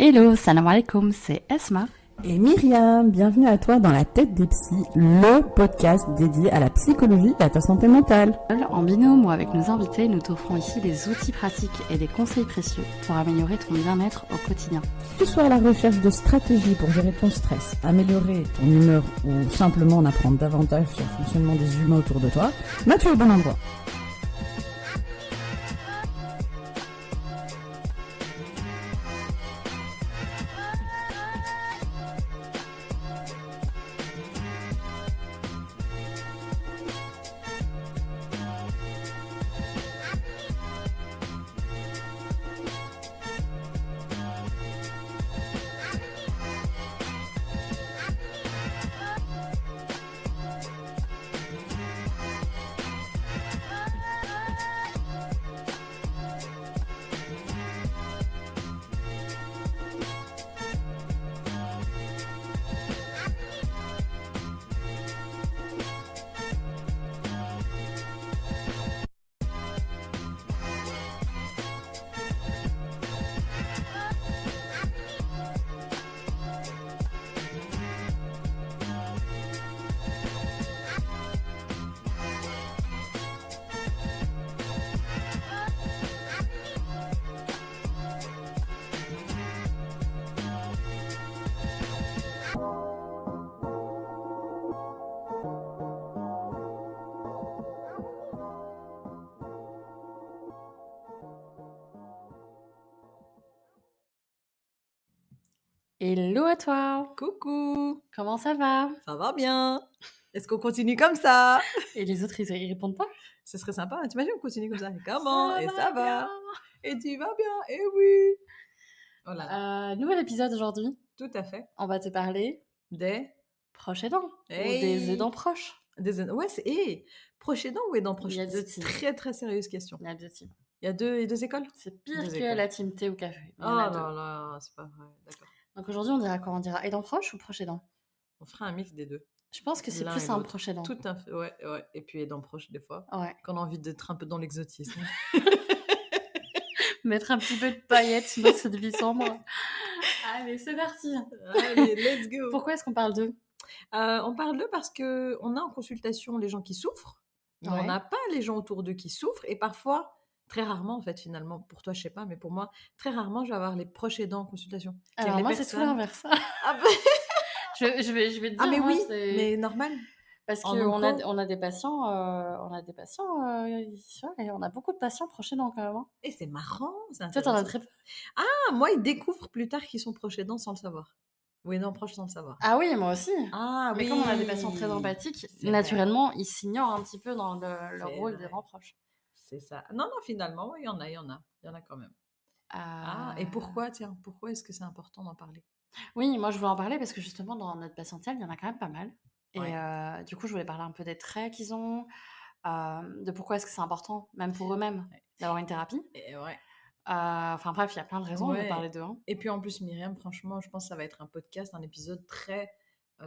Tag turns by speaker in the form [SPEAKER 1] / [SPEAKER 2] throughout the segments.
[SPEAKER 1] Hello, salam alaikum, c'est Esma.
[SPEAKER 2] Et Myriam, bienvenue à toi dans La Tête des Psys, le podcast dédié à la psychologie et à ta santé mentale.
[SPEAKER 1] En binôme ou avec nos invités, nous t'offrons ici des outils pratiques et des conseils précieux pour améliorer ton bien-être au quotidien.
[SPEAKER 2] Que tu sois à la recherche de stratégies pour gérer ton stress, améliorer ton humeur ou simplement en apprendre davantage sur le fonctionnement des humains autour de toi, tu es au bon endroit.
[SPEAKER 1] Hello à toi.
[SPEAKER 3] Coucou,
[SPEAKER 1] Comment ça va?
[SPEAKER 3] ça va bien? Est-ce qu'on continue comme ça?
[SPEAKER 1] Et les autres, ils répondent pas?
[SPEAKER 3] Ce serait sympa, t'imagines on continue comme ça? Et comment?
[SPEAKER 1] Ça
[SPEAKER 3] Et
[SPEAKER 1] va
[SPEAKER 3] ça
[SPEAKER 1] bien.
[SPEAKER 3] va? Et tu vas bien? Et oui! Oh là là,
[SPEAKER 1] Nouvel épisode aujourd'hui.
[SPEAKER 3] tout à fait.
[SPEAKER 1] On va te parler
[SPEAKER 3] Des...
[SPEAKER 1] proches aidants ou des
[SPEAKER 3] Hey!
[SPEAKER 1] aidants proches.
[SPEAKER 3] Ouais, c'est... Hey! Proche aidant ou aidant proche?
[SPEAKER 1] Il y a deux
[SPEAKER 3] C'est
[SPEAKER 1] teams.
[SPEAKER 3] très très sérieuse question.
[SPEAKER 1] Il y a deux teams.
[SPEAKER 3] Il y a deux écoles?
[SPEAKER 1] C'est pire
[SPEAKER 3] Deux
[SPEAKER 1] que
[SPEAKER 3] écoles.
[SPEAKER 1] la team thé ou café.
[SPEAKER 3] Oh
[SPEAKER 1] Il y en a
[SPEAKER 3] là
[SPEAKER 1] deux.
[SPEAKER 3] là, c'est pas vrai, d'accord.
[SPEAKER 1] Donc aujourd'hui, on dira quoi? On dira aidant proche ou proche aidant?
[SPEAKER 3] On fera un mix des deux.
[SPEAKER 1] Je pense que c'est
[SPEAKER 3] L'un
[SPEAKER 1] plus
[SPEAKER 3] et
[SPEAKER 1] un
[SPEAKER 3] l'autre.
[SPEAKER 1] proche aidant.
[SPEAKER 3] Tout à fait, ouais. Et puis aidant proche des fois,
[SPEAKER 1] Ouais.
[SPEAKER 3] quand on a envie d'être un peu dans l'exotisme.
[SPEAKER 1] Mettre un petit peu de paillettes dans cette vie sombre. Allez, c'est parti.
[SPEAKER 3] Allez, let's go!
[SPEAKER 1] Pourquoi est-ce qu'on parle d'eux?
[SPEAKER 3] On parle d'eux parce qu'on a en consultation les gens qui souffrent, mais
[SPEAKER 1] Ouais.
[SPEAKER 3] on n'a pas les gens autour d'eux qui souffrent. Et parfois, très rarement, en fait, finalement, pour toi, je sais pas, mais pour moi, très rarement, je vais avoir les proches aidants en consultation. C'est-à-dire
[SPEAKER 1] Alors
[SPEAKER 3] les
[SPEAKER 1] moi, c'est tout
[SPEAKER 3] personnes-
[SPEAKER 1] l'inverse.
[SPEAKER 3] Ah, bah-
[SPEAKER 1] je vais te
[SPEAKER 3] Ah,
[SPEAKER 1] dire,
[SPEAKER 3] mais
[SPEAKER 1] moi,
[SPEAKER 3] oui,
[SPEAKER 1] c'est...
[SPEAKER 3] mais normal.
[SPEAKER 1] Parce
[SPEAKER 3] En
[SPEAKER 1] qu'on
[SPEAKER 3] onco.
[SPEAKER 1] on a des patients, et on a beaucoup de patients proches aidants quand même. Hein.
[SPEAKER 3] Et c'est marrant, c'est
[SPEAKER 1] Toi, t'en as
[SPEAKER 3] intéressant.
[SPEAKER 1] très peu.
[SPEAKER 3] Ah, moi, ils découvrent plus tard qu'ils sont proches aidants sans le savoir. Ou aidants proches sans le savoir.
[SPEAKER 1] Ah oui, moi aussi.
[SPEAKER 3] Ah
[SPEAKER 1] Mais
[SPEAKER 3] oui.
[SPEAKER 1] comme on a des patients très empathiques,
[SPEAKER 3] C'est
[SPEAKER 1] naturellement, ils s'ignorent un petit peu dans le
[SPEAKER 3] C'est
[SPEAKER 1] rôle
[SPEAKER 3] vrai.
[SPEAKER 1] d'aidant proche.
[SPEAKER 3] C'est ça. Non, non, finalement, oui, il y en a, il y en a. Il y en a quand même. Ah, et pourquoi, tiens, pourquoi est-ce que c'est important d'en parler?
[SPEAKER 1] Oui, moi je voulais en parler parce que justement dans notre patientèle, il y en a quand même pas mal. Et
[SPEAKER 3] Ouais.
[SPEAKER 1] du coup, je voulais parler un peu des traits qu'ils ont, de pourquoi est-ce que c'est important, même pour eux-mêmes,
[SPEAKER 3] Ouais.
[SPEAKER 1] d'avoir une thérapie.
[SPEAKER 3] Et ouais.
[SPEAKER 1] Enfin bref, il y a plein de raisons de
[SPEAKER 3] Ouais.
[SPEAKER 1] parler d'eux. Hein.
[SPEAKER 3] Et puis en plus, Myriam, franchement, je pense que ça va être un podcast, un épisode très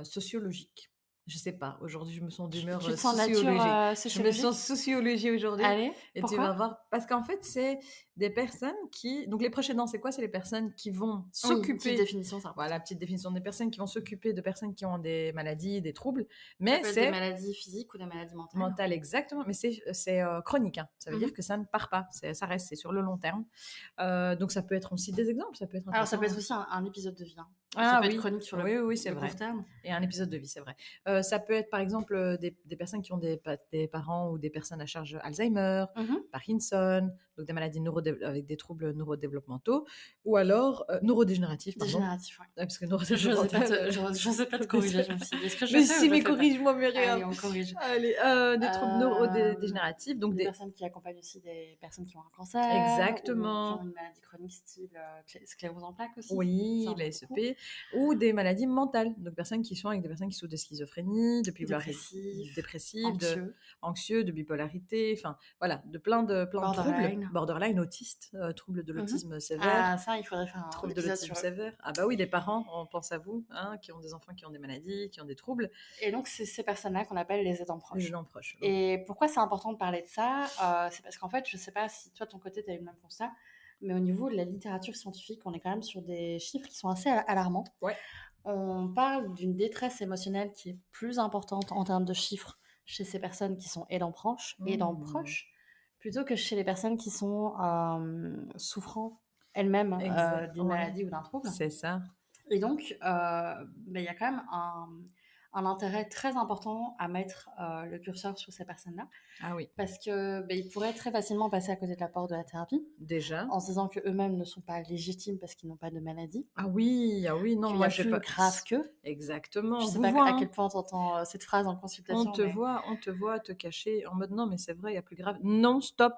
[SPEAKER 3] sociologique. Je sais pas, aujourd'hui, je me sens d'humeur
[SPEAKER 1] Tu te sens de
[SPEAKER 3] sociologique.
[SPEAKER 1] nature
[SPEAKER 3] Je me
[SPEAKER 1] sociologique?
[SPEAKER 3] sens sociologie aujourd'hui.
[SPEAKER 1] Allez,
[SPEAKER 3] Et tu
[SPEAKER 1] pourquoi?
[SPEAKER 3] vas voir, parce qu'en fait, c'est des personnes qui. Donc, les proches aidants, c'est quoi? C'est les personnes qui vont
[SPEAKER 1] Oui, une petite
[SPEAKER 3] s'occuper.
[SPEAKER 1] définition, ça.
[SPEAKER 3] Voilà, petite définition des personnes qui vont s'occuper de personnes qui ont des maladies, des troubles.
[SPEAKER 1] Ça
[SPEAKER 3] Mais
[SPEAKER 1] peut être des
[SPEAKER 3] c'est
[SPEAKER 1] maladies physiques ou des maladies mentales.
[SPEAKER 3] mental, exactement. Mais c'est chronique. Hein. Ça veut
[SPEAKER 1] Mhm.
[SPEAKER 3] dire que ça ne part pas. Ça reste, c'est sur le long terme. Donc, ça peut être aussi des exemples. Ça peut être
[SPEAKER 1] Alors, ça peut être
[SPEAKER 3] intéressant.
[SPEAKER 1] aussi un épisode de vie. Hein.
[SPEAKER 3] Ah
[SPEAKER 1] ça peut
[SPEAKER 3] oui,
[SPEAKER 1] être chronique sur
[SPEAKER 3] oui, oui, c'est
[SPEAKER 1] le
[SPEAKER 3] vrai.
[SPEAKER 1] court terme.
[SPEAKER 3] Et un épisode de vie, c'est vrai. Ça peut être par exemple des personnes qui ont des parents ou des personnes à charge Alzheimer,
[SPEAKER 1] Mhm.
[SPEAKER 3] Parkinson, donc des maladies avec des troubles neurodéveloppementaux, ou alors neurodégénératifs, pardon.
[SPEAKER 1] Dégénératif, ouais.
[SPEAKER 3] Parce que
[SPEAKER 1] Je n'osais
[SPEAKER 3] neurodégénératifs.
[SPEAKER 1] pas te corriger. Je me suis dit, est-ce que je
[SPEAKER 3] Mais
[SPEAKER 1] fais ou
[SPEAKER 3] si,
[SPEAKER 1] je
[SPEAKER 3] mais
[SPEAKER 1] le fais pas?
[SPEAKER 3] corrige-moi, Myriam.
[SPEAKER 1] Allez, on corrige.
[SPEAKER 3] Allez, des troubles neurodégénératifs, donc
[SPEAKER 1] des
[SPEAKER 3] des...
[SPEAKER 1] personnes qui accompagnent aussi des personnes qui ont un cancer.
[SPEAKER 3] Exactement.
[SPEAKER 1] Ou qui ont une maladie chronique style sclérose en plaques aussi.
[SPEAKER 3] Oui,
[SPEAKER 1] Ça, on
[SPEAKER 3] la
[SPEAKER 1] a
[SPEAKER 3] SEP, ou des maladies mentales, donc personnes qui sont avec des personnes qui souffrent de schizophrénie, de
[SPEAKER 1] Dépressif,
[SPEAKER 3] anxieux, de bipolarité, enfin voilà, de plein de troubles, borderline, autiste, troubles de l'autisme sévère.
[SPEAKER 1] Ah, ça, il faudrait faire un
[SPEAKER 3] troubles de
[SPEAKER 1] épisode
[SPEAKER 3] l'autisme
[SPEAKER 1] sur eux.
[SPEAKER 3] sévère. Ah bah oui, des parents, on pense à vous, hein, qui ont des enfants qui ont des maladies, qui ont des troubles.
[SPEAKER 1] Et donc, c'est ces personnes-là qu'on appelle les aidants proches.
[SPEAKER 3] Les aidants proches.
[SPEAKER 1] Et pourquoi c'est important de parler de ça? C'est parce qu'en fait, je sais pas si toi, de ton côté, tu as eu le même constat, mais au niveau de la littérature scientifique, on est quand même sur des chiffres qui sont assez alarmants.
[SPEAKER 3] Ouais.
[SPEAKER 1] On parle d'une détresse émotionnelle qui est plus importante en termes de chiffres chez ces personnes qui sont aidants proches, plutôt que chez les personnes qui sont souffrant elles-mêmes d'une
[SPEAKER 3] Ouais,
[SPEAKER 1] maladie ou d'un trouble.
[SPEAKER 3] c'est ça.
[SPEAKER 1] Et donc, il y a quand même un intérêt très important à mettre le curseur sur ces personnes-là,
[SPEAKER 3] Ah oui,
[SPEAKER 1] parce que ils pourraient très facilement passer à côté de la porte de la thérapie,
[SPEAKER 3] déjà.
[SPEAKER 1] en se disant qu'eux-mêmes ne sont pas légitimes parce qu'ils n'ont pas de maladie,
[SPEAKER 3] Ah oui, non,
[SPEAKER 1] qu'il y
[SPEAKER 3] moi
[SPEAKER 1] a
[SPEAKER 3] j'ai
[SPEAKER 1] plus
[SPEAKER 3] pas.
[SPEAKER 1] grave qu'eux.
[SPEAKER 3] Exactement,
[SPEAKER 1] Je sais
[SPEAKER 3] vous
[SPEAKER 1] pas
[SPEAKER 3] voit,
[SPEAKER 1] à
[SPEAKER 3] hein.
[SPEAKER 1] quel point tu entends cette phrase en consultation, mais
[SPEAKER 3] On te voit te cacher en mode non, mais c'est vrai, il y a plus grave. Non, stop,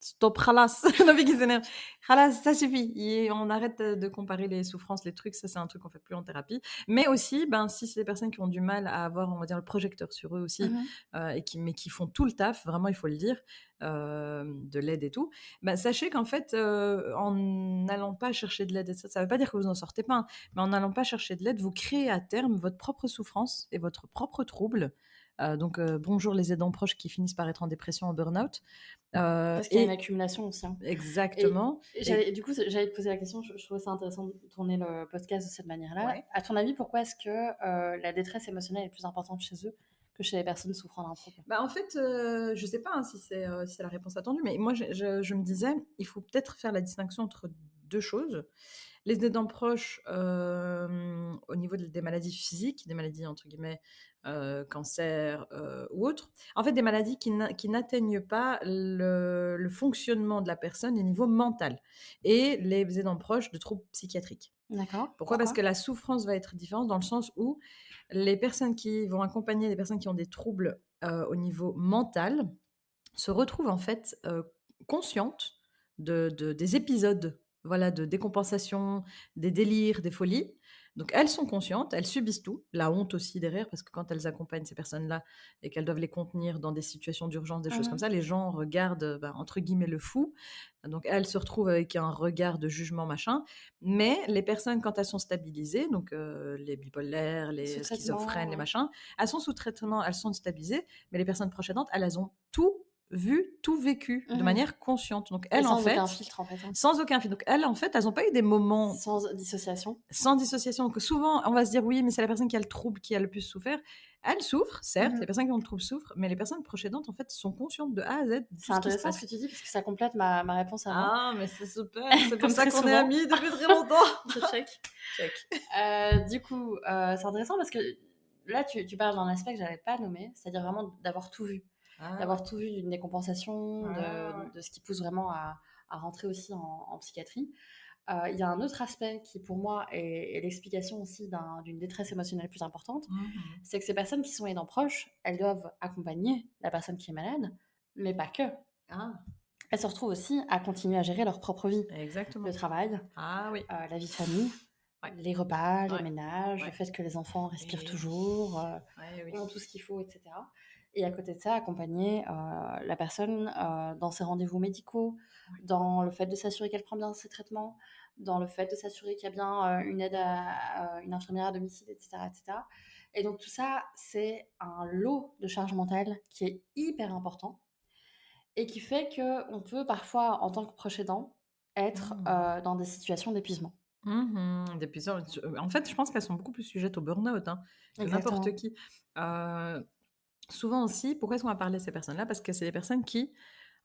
[SPEAKER 3] stop, khalas. La vie qui s'énerve. Khalas, ça suffit. Et on arrête de comparer les souffrances, les trucs. Ça, c'est un truc qu'on fait plus en thérapie. Mais aussi, ben, si c'est des personnes qui ont du mal à avoir, on va dire, le projecteur sur eux aussi, mais qui font tout le taf, vraiment, il faut le dire, de l'aide et tout, ben, sachez qu'en fait, en n'allant pas chercher de l'aide, et ça veut pas dire que vous n'en sortez pas, hein, mais en n'allant pas chercher de l'aide, vous créez à terme votre propre souffrance et votre propre trouble. Donc, bonjour les aidants proches qui finissent par être en dépression, en burn-out.
[SPEAKER 1] parce qu'il y a une accumulation aussi. Et
[SPEAKER 3] Exactement.
[SPEAKER 1] du coup, j'allais te poser la question, je trouvais ça intéressant de tourner le podcast de cette manière-là.
[SPEAKER 3] Ouais.
[SPEAKER 1] À ton avis, pourquoi est-ce que la détresse émotionnelle est plus importante chez eux que chez les personnes souffrant d'un trouble?
[SPEAKER 3] Bah, en fait, je sais pas, hein, si c'est la réponse attendue, mais moi, je me disais, il faut peut-être faire la distinction entre deux choses. Les aidants proches, au niveau des maladies physiques, des maladies entre guillemets, cancer, ou autres. En fait, des maladies qui n'atteignent pas le fonctionnement de la personne au niveau mental, et les aidants proches de troubles psychiatriques.
[SPEAKER 1] D'accord.
[SPEAKER 3] Pourquoi? Parce que la souffrance va être différente dans le sens où les personnes qui vont accompagner les personnes qui ont des troubles, au niveau mental se retrouvent en fait, conscientes des épisodes, voilà, de décompensation, des délires, des folies. Donc elles sont conscientes, elles subissent tout, la honte aussi derrière, parce que quand elles accompagnent ces personnes-là et qu'elles doivent les contenir dans des situations d'urgence, des choses comme ça, les gens regardent, entre guillemets «le fou». Donc elles se retrouvent avec un regard de jugement, machin. Mais les personnes, quand elles sont stabilisées, donc les bipolaires, les
[SPEAKER 1] Sous
[SPEAKER 3] schizophrènes,
[SPEAKER 1] traitement,
[SPEAKER 3] les
[SPEAKER 1] ouais.
[SPEAKER 3] machins, elles sont sous traitement, elles sont stabilisées, mais les personnes proches aidantes, elles ont tout vu, tout vécu de manière consciente. Donc
[SPEAKER 1] Et
[SPEAKER 3] elles, en
[SPEAKER 1] sans aucun
[SPEAKER 3] fait,
[SPEAKER 1] filtre, en fait.
[SPEAKER 3] sans aucun filtre. Donc elles, en fait, elles n'ont pas eu des moments
[SPEAKER 1] Sans dissociation.
[SPEAKER 3] sans dissociation. Donc souvent, on va se dire oui, mais c'est la personne qui a le trouble qui a le plus souffert. Elles souffrent, certes, les personnes qui ont le trouble souffrent, mais les personnes proches aidantes, en fait, sont conscientes de A à Z de tout
[SPEAKER 1] C'est
[SPEAKER 3] ce qui se
[SPEAKER 1] intéressant ce
[SPEAKER 3] passe.
[SPEAKER 1] que tu dis, parce que ça complète ma réponse à moi.
[SPEAKER 3] Ah, mais c'est super, c'est
[SPEAKER 1] Comme
[SPEAKER 3] pour ça
[SPEAKER 1] très
[SPEAKER 3] qu'on est
[SPEAKER 1] souvent.
[SPEAKER 3] amis depuis très longtemps.
[SPEAKER 1] Je check.
[SPEAKER 3] Check.
[SPEAKER 1] Du coup, c'est intéressant parce que là, tu parles d'un aspect que j'avais pas nommé, c'est-à-dire vraiment d'avoir tout vu.
[SPEAKER 3] Ah,
[SPEAKER 1] D'avoir tout vu d'une décompensation,
[SPEAKER 3] ouais.
[SPEAKER 1] de ce qui pousse vraiment à rentrer aussi en psychiatrie. Il y a un autre aspect qui, pour moi, est l'explication aussi d'une détresse émotionnelle plus importante, c'est que ces personnes qui sont aidants proches, elles doivent accompagner la personne qui est malade, mais pas que.
[SPEAKER 3] Ah,
[SPEAKER 1] Elles se retrouvent aussi à continuer à gérer leur propre vie.
[SPEAKER 3] exactement.
[SPEAKER 1] Le travail,
[SPEAKER 3] Ah oui.
[SPEAKER 1] la vie de famille,
[SPEAKER 3] Ouais.
[SPEAKER 1] les repas, les
[SPEAKER 3] Ouais.
[SPEAKER 1] ménages,
[SPEAKER 3] Ouais.
[SPEAKER 1] le fait que les enfants respirent
[SPEAKER 3] Oui.
[SPEAKER 1] toujours,
[SPEAKER 3] Ouais, oui.
[SPEAKER 1] ont tout ce qu'il faut, etc. Et à côté de ça, accompagner la personne dans ses rendez-vous médicaux, dans le fait de s'assurer qu'elle prend bien ses traitements, dans le fait de s'assurer qu'il y a bien une aide à une infirmière à domicile, etc., etc. Et donc tout ça, c'est un lot de charge mentale qui est hyper important et qui fait qu'on peut parfois, en tant que proche aidant, être dans des situations d'épuisement.
[SPEAKER 3] En fait, je pense qu'elles sont beaucoup plus sujettes au burn-out, hein, que
[SPEAKER 1] Exactement.
[SPEAKER 3] n'importe qui. Souvent aussi, pourquoi est-ce qu'on va parler de ces personnes-là? Parce que c'est des personnes qui,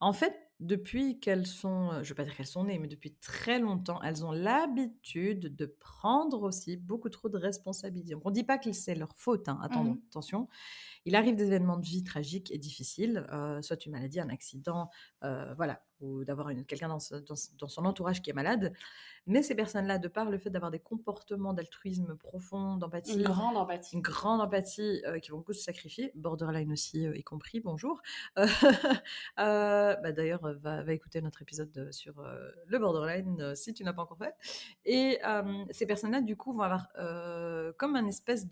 [SPEAKER 3] en fait, depuis qu'elles sont, je ne veux pas dire qu'elles sont nées, mais depuis très longtemps, elles ont l'habitude de prendre aussi beaucoup trop de responsabilités. Donc, on ne dit pas que c'est leur faute, hein, attention. Il arrive des événements de vie tragiques et difficiles, soit une maladie, un accident, voilà, ou d'avoir quelqu'un dans son entourage qui est malade. Mais ces personnes-là, de par le fait d'avoir des comportements d'altruisme profond, d'empathie,
[SPEAKER 1] Une grande empathie.
[SPEAKER 3] une grande empathie, qui vont beaucoup se sacrifier, borderline aussi, y compris, bonjour. D'ailleurs, va écouter notre épisode sur le borderline, si tu n'as pas encore fait. Et ces personnes-là, du coup, vont avoir comme un espèce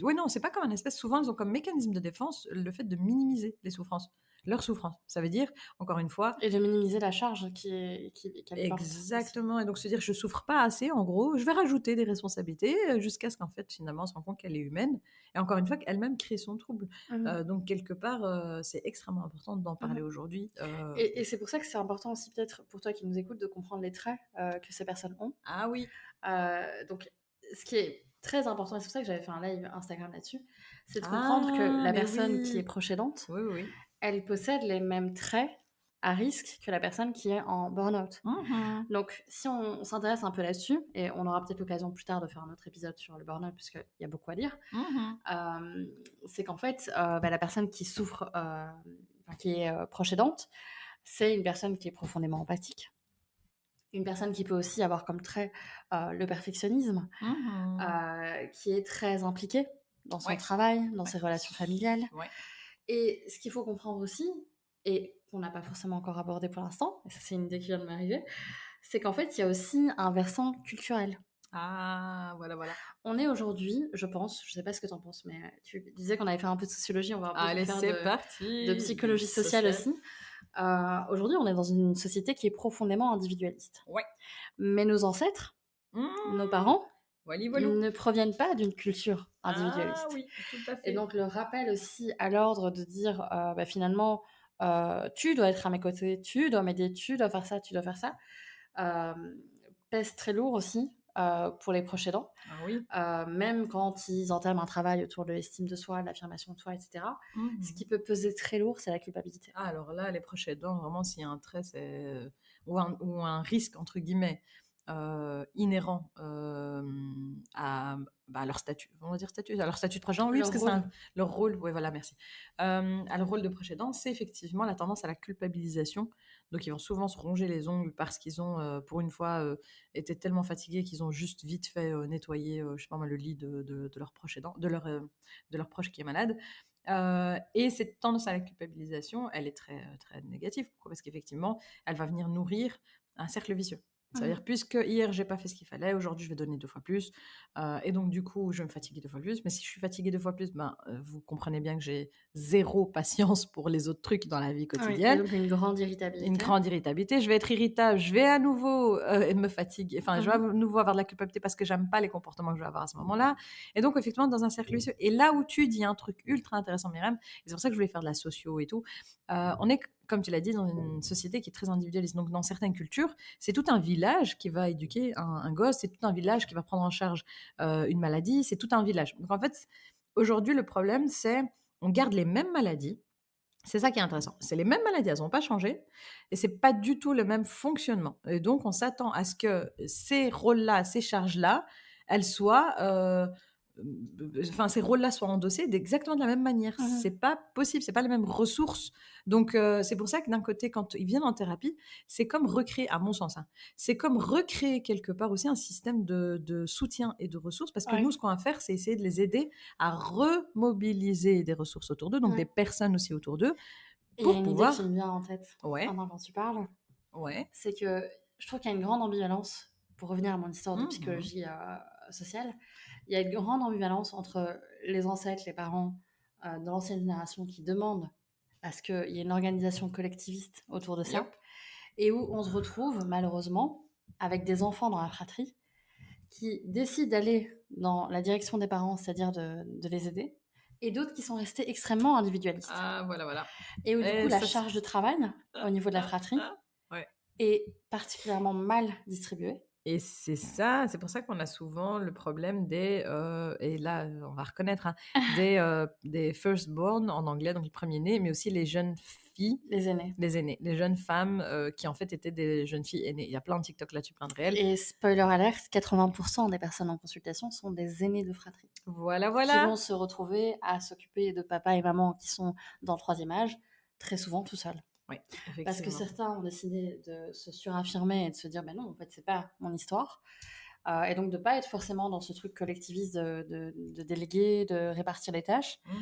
[SPEAKER 3] oui, non, c'est pas comme un espèce. Souvent, elles ont comme mécanisme de défense le fait de minimiser les souffrances. leur souffrance. Ça veut dire, encore une fois,
[SPEAKER 1] Et de minimiser la charge qu'elle porte aussi.
[SPEAKER 3] exactement, et donc se dire: «Je souffre pas assez», en gros, je vais rajouter des responsabilités, jusqu'à ce qu'en fait, finalement, on se rend compte qu'elle est humaine et encore une fois, qu'elle-même crée son trouble.
[SPEAKER 1] Mmh.
[SPEAKER 3] Donc quelque part, c'est extrêmement important d'en
[SPEAKER 1] Mmh.
[SPEAKER 3] parler aujourd'hui.
[SPEAKER 1] Et c'est pour ça que c'est important aussi peut-être pour toi qui nous écoutes de comprendre les traits, que ces personnes ont.
[SPEAKER 3] Ah oui!
[SPEAKER 1] Donc ce qui est très important et c'est pour ça que j'avais fait un live Instagram là-dessus, c'est de comprendre que
[SPEAKER 3] Ah,
[SPEAKER 1] la
[SPEAKER 3] mais
[SPEAKER 1] personne qui est
[SPEAKER 3] oui!
[SPEAKER 1] proche aidante,
[SPEAKER 3] Oui, oui, oui.
[SPEAKER 1] elle possède les mêmes traits à risque que la personne qui est en burn-out.
[SPEAKER 3] Mmh.
[SPEAKER 1] Donc si on s'intéresse un peu là-dessus et on aura peut-être l'occasion plus tard de faire un autre épisode sur le burn-out puisqu'il y a beaucoup à dire,
[SPEAKER 3] Mmh.
[SPEAKER 1] c'est qu'en fait, la personne qui souffre, enfin qui est, proche aidante, c'est une personne qui est profondément empathique. Une personne qui peut aussi avoir comme trait, le perfectionnisme,
[SPEAKER 3] Mmh.
[SPEAKER 1] qui est très impliquée dans son
[SPEAKER 3] Ouais,
[SPEAKER 1] travail, dans
[SPEAKER 3] ouais.
[SPEAKER 1] ses relations familiales.
[SPEAKER 3] Ouais.
[SPEAKER 1] Et ce qu'il faut comprendre aussi, et qu'on n'a pas forcément encore abordé pour l'instant, et ça c'est une idée qui vient de m'arriver, c'est qu'en fait, il y a aussi un versant culturel.
[SPEAKER 3] Ah, voilà, voilà.
[SPEAKER 1] On est aujourd'hui, je pense, je sais pas ce que tu en penses, mais tu disais qu'on avait fait un peu de sociologie, on va un peu
[SPEAKER 3] Allez,
[SPEAKER 1] faire
[SPEAKER 3] c'est
[SPEAKER 1] de
[SPEAKER 3] parti!
[SPEAKER 1] psychologie sociale
[SPEAKER 3] Social.
[SPEAKER 1] aussi. Aujourd'hui, on est dans une société qui est profondément individualiste.
[SPEAKER 3] Ouais.
[SPEAKER 1] Mais nos ancêtres, nos
[SPEAKER 3] Mmh.
[SPEAKER 1] parents,
[SPEAKER 3] Voilà, voilou.
[SPEAKER 1] ne proviennent pas d'une culture
[SPEAKER 3] Ah
[SPEAKER 1] individualiste.
[SPEAKER 3] oui, tout à
[SPEAKER 1] Et
[SPEAKER 3] fait.
[SPEAKER 1] donc le rappel aussi à l'ordre de dire, finalement, «Tu dois être à mes côtés, tu dois m'aider, tu dois faire ça, tu dois faire ça», hem, pèse très lourd aussi, pour les proches aidants.
[SPEAKER 3] Ah oui.
[SPEAKER 1] Même quand ils entament un travail autour de l'estime de soi, de l'affirmation de soi et cetera, ce
[SPEAKER 3] Mmh.
[SPEAKER 1] qui peut peser très lourd, c'est la culpabilité.
[SPEAKER 3] Ah alors là, les proches aidants, vraiment, s'il y a un trait, c'est, ou un «risque» entre guillemets, inhérent, à leur statut. On va dire statut? À leur statut de proche aidant, oui, parce
[SPEAKER 1] Leur
[SPEAKER 3] que c'est
[SPEAKER 1] rôle.
[SPEAKER 3] leur rôle, oui, voilà, merci. À leur rôle de proche aidant, c'est effectivement la tendance à la culpabilisation. Donc ils vont souvent se ronger les ongles parce qu'ils ont, pour une fois, été tellement fatigués qu'ils ont juste vite fait, nettoyer, je sais pas moi, le lit de leur proche aidant, de leur proche qui est malade. Et cette tendance à la culpabilisation, elle est très, très négative. Pourquoi? Parce qu'effectivement, elle va venir nourrir un cercle vicieux.
[SPEAKER 1] Mmh.
[SPEAKER 3] C'est-à-dire, puisque hier j'ai pas fait ce qu'il fallait, aujourd'hui je vais donner 2 fois plus, et donc du coup, je vais me fatiguer 2 fois plus. Mais si je suis fatiguée 2 fois plus, ben, vous comprenez bien que j'ai zéro patience pour les autres trucs dans la vie
[SPEAKER 1] Oui et
[SPEAKER 3] quotidienne.
[SPEAKER 1] donc une grande
[SPEAKER 3] Une
[SPEAKER 1] irritabilité.
[SPEAKER 3] grande irritabilité, je vais être irritable, je vais à nouveau, me fatiguer, enfin, je vais à
[SPEAKER 1] Mmh.
[SPEAKER 3] nouveau avoir de la culpabilité parce que j'aime pas les comportements que je vais avoir à ce moment-là, et donc effectivement dans un cercle vicieux. Et là où tu dis un truc ultra intéressant, Myriam, et c'est pour ça que je voulais faire de la socio et tout, on est, comme tu l'as dit, dans une société qui est très individualiste. Donc dans certaines cultures, c'est tout un village qui va éduquer un gosse, c'est tout un village qui va prendre en charge, une maladie, c'est tout un village. Donc en fait, aujourd'hui, le problème, c'est on garde les mêmes maladies, c'est ça qui est intéressant. C'est les mêmes maladies, elles ont pas changé et c'est pas du tout le même fonctionnement, et donc on s'attend à ce que ces rôles-là, ces charges-là, elles soient, enfin ces rôles-là soient endossés d'exactement de la même manière.
[SPEAKER 1] Mmh.
[SPEAKER 3] C'est pas possible, c'est pas les mêmes ressources. Donc c'est pour ça que d'un côté, quand ils viennent en thérapie, c'est comme recréer, à mon sens, hein, c'est comme recréer quelque part aussi un système de soutien et de ressources, parce que
[SPEAKER 1] Ouais,
[SPEAKER 3] nous, ce qu'on va faire, c'est essayer de les aider à remobiliser des ressources autour d'eux, donc des
[SPEAKER 1] ouais.
[SPEAKER 3] personnes aussi autour d'eux,
[SPEAKER 1] Et il y a
[SPEAKER 3] pour
[SPEAKER 1] une idée qui me
[SPEAKER 3] pouvoir,
[SPEAKER 1] vient en tête
[SPEAKER 3] ouais,
[SPEAKER 1] pendant quand tu parles,
[SPEAKER 3] ouais,
[SPEAKER 1] c'est que je trouve qu'il y a une grande ambivalence, pour revenir à mon histoire de
[SPEAKER 3] mmh,
[SPEAKER 1] psychologie, sociale, il y a une grande ambivalence entre les ancêtres, les parents, de l'ancienne génération qui demandent à ce qu'il y ait une organisation collectiviste autour de ça
[SPEAKER 3] yep,
[SPEAKER 1] et où on se retrouve malheureusement avec des enfants dans la fratrie qui décident d'aller dans la direction des parents, c'est-à-dire de les aider, et d'autres qui sont restés extrêmement individualistes.
[SPEAKER 3] ah voilà, voilà,
[SPEAKER 1] Et où du coup
[SPEAKER 3] et
[SPEAKER 1] la
[SPEAKER 3] ça
[SPEAKER 1] charge de travail au niveau de la fratrie
[SPEAKER 3] ouais.
[SPEAKER 1] est particulièrement mal distribuée.
[SPEAKER 3] Et c'est ça, c'est pour ça qu'on a souvent le problème des, et là, on va reconnaître, hein, des firstborn en anglais, donc les premiers-nés, mais aussi les jeunes filles,
[SPEAKER 1] Les aînés.
[SPEAKER 3] les aînées, les jeunes femmes, qui en fait étaient des jeunes filles aînées. Il y a plein de TikTok là-dessus, plein de réels.
[SPEAKER 1] Et spoiler alert, 80% des personnes en consultation sont des aînés de fratrie
[SPEAKER 3] Voilà,
[SPEAKER 1] qui
[SPEAKER 3] voilà!
[SPEAKER 1] vont se retrouver à s'occuper de papa et maman qui sont dans le troisième âge, très souvent tout seuls.
[SPEAKER 3] Oui,
[SPEAKER 1] Parce que
[SPEAKER 3] effectivement.
[SPEAKER 1] certains ont décidé de se suraffirmer et de se dire, ben non, en fait, c'est pas mon histoire. Et donc de pas être forcément dans ce truc collectiviste de déléguer, de répartir les tâches.
[SPEAKER 3] Mmh.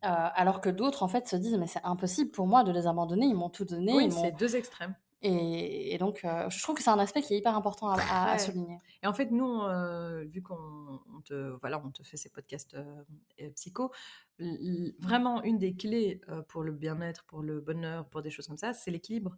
[SPEAKER 1] Alors que d'autres, en fait, se disent, mais c'est impossible pour moi de les abandonner, ils m'ont tout donné,
[SPEAKER 3] Oui, c'est 2 extrêmes.
[SPEAKER 1] Et donc je trouve que c'est un aspect qui est hyper important à
[SPEAKER 3] Très.
[SPEAKER 1] souligner.
[SPEAKER 3] Et en fait, nous, vu on te fait ces podcasts, psycho, vraiment une des clés, pour le bien-être, pour le bonheur, pour des choses comme ça, c'est l'équilibre.